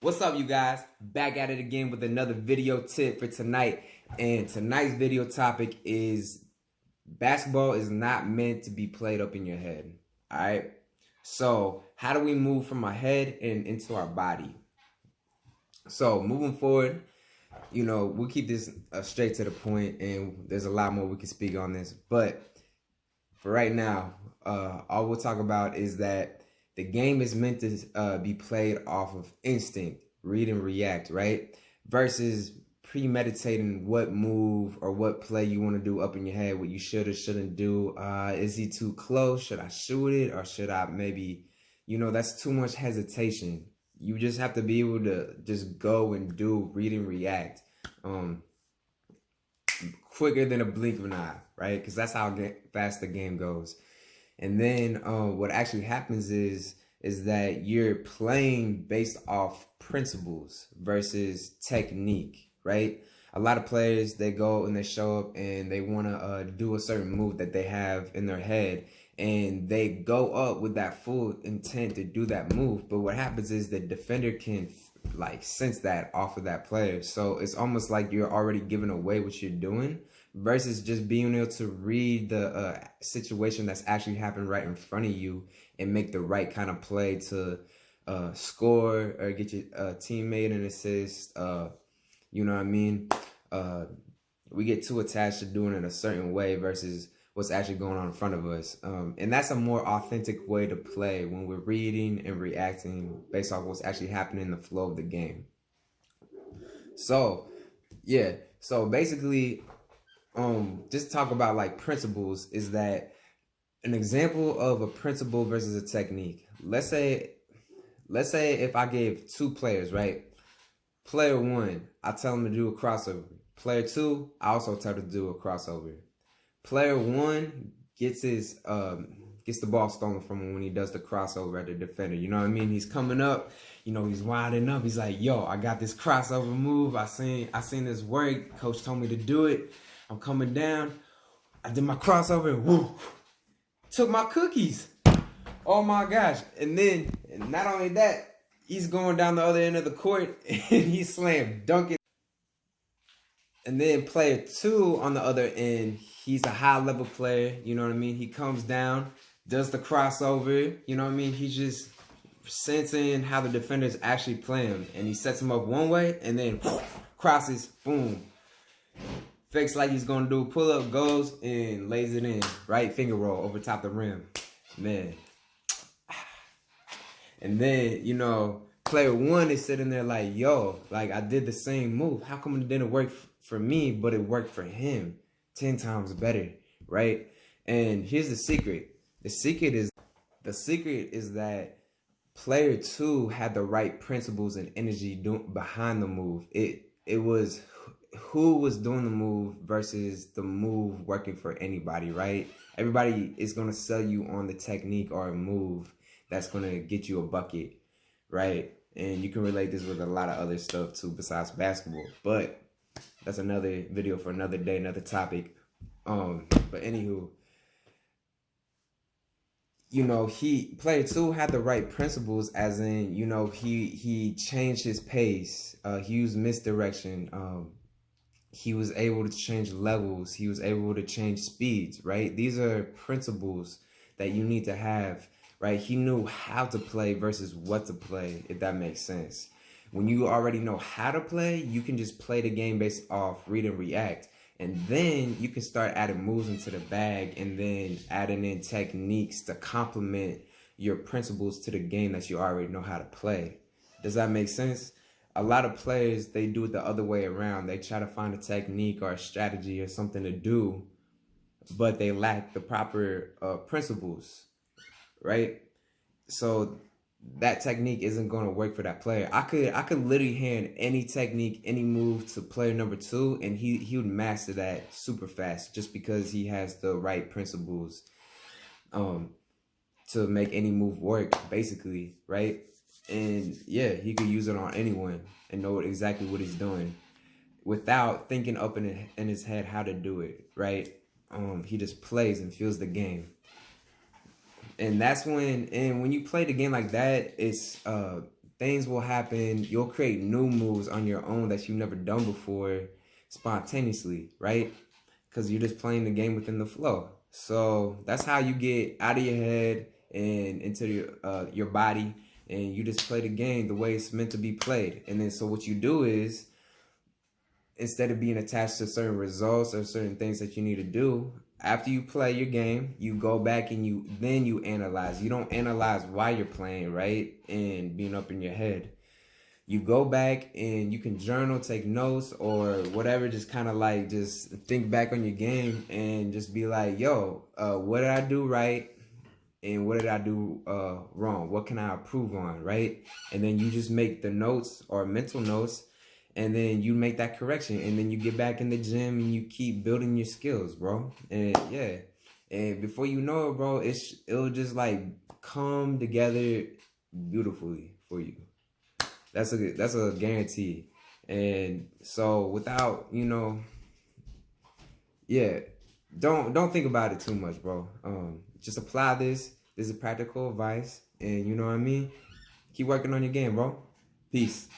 What's up, you guys? Back at it again with another video tip for tonight. And tonight's video topic is basketball is not meant to be played up in your head. All right. So how do we move from our head and into our body? So moving forward, we'll keep this straight to the point, and there's a lot more we can speak on this. But for right now, all we'll talk about is that the game is meant to be played off of instinct, read and react, right? Versus premeditating what move or what play you want to do up in your head, what you should or shouldn't do. Is he too close? Should I shoot it? Or should I maybe, that's too much hesitation. You just have to be able to just go and do, read and react. Quicker than a blink of an eye, right? Because that's how fast the game goes. And then what actually happens is that you're playing based off principles versus technique, right? A lot of players, they go and they show up and they want to do a certain move that they have in their head, and they go up with that full intent to do that move. But what happens is the defender can sense that off of that player. So it's almost like you're already giving away what you're doing, versus just being able to read the situation that's actually happening right in front of you and make the right kind of play to score or get your teammate an assist. You know what I mean? We get too attached to doing it a certain way versus what's actually going on in front of us. And that's a more authentic way to play, when we're reading and reacting based off what's actually happening in the flow of the game. So, yeah. So basically, just talk about principles. Is that an example of a principle versus a technique? Let's say if I gave two players, right? Player one, I tell him to do a crossover. Player two, I also tell him to do a crossover. Player one gets the ball stolen from him when he does the crossover at the defender. You know what I mean? He's coming up, he's winding up. He's like, yo, I got this crossover move. I seen this work. Coach told me to do it. I'm coming down. I did my crossover and woo, took my cookies. Oh my gosh. And then, not only that, he's going down the other end of the court and he's slam dunking. And then player two on the other end, he's a high level player. You know what I mean? He comes down, does the crossover. You know what I mean? He's just sensing how the defenders actually play him. And he sets him up one way and then crosses, boom. Fakes like he's going to do a pull-up, goes, and lays it in. Right finger roll over top the rim. Man. And then, player one is sitting there like, yo, I did the same move. How come it didn't work for me, but it worked for him 10 times better, right? And here's the secret. The secret is that player two had the right principles and energy behind the move. It was who was doing the move versus the move working for anybody, right? Everybody is going to sell you on the technique or a move that's going to get you a bucket, right? And you can relate this with a lot of other stuff too besides basketball. But that's another video for another day, another topic. But anywho, player two had the right principles, as in, he changed his pace. He used misdirection. He was able to change levels. He was able to change speeds, right? These are principles that you need to have, right? He knew how to play versus what to play, if that makes sense. When you already know how to play, you can just play the game based off read and react. And then you can start adding moves into the bag and then adding in techniques to complement your principles to the game that you already know how to play. Does that make sense? A lot of players, they do it the other way around. They try to find a technique or a strategy or something to do, but they lack the proper principles, right? So that technique isn't going to work for that player. I could literally hand any technique, any move to player number two, and he would master that super fast just because he has the right principles to make any move work, basically, right? And yeah, he could use it on anyone and know exactly what he's doing without thinking up in his head how to do it, right? He just plays and feels the game. And that's when you play the game like that, it's things will happen. You'll create new moves on your own that you've never done before spontaneously, right? Because you're just playing the game within the flow. So that's how you get out of your head and into your body, and you just play the game the way it's meant to be played. And then so what you do is, instead of being attached to certain results or certain things that you need to do, after you play your game, you go back and you analyze. You don't analyze why you're playing, right? And being up in your head. You go back and you can journal, take notes or whatever, just kind of like just think back on your game and just be like, yo, what did I do right? And what did I do wrong? What can I improve on, right? And then you just make the notes or mental notes, and then you make that correction, and then you get back in the gym and you keep building your skills, bro. And yeah, and before you know it, bro, it'll just like come together beautifully for you. That's a guarantee. And so without, yeah, don't think about it too much, bro. Just apply this. This is practical advice, and you know what I mean. Keep working on your game, bro. Peace.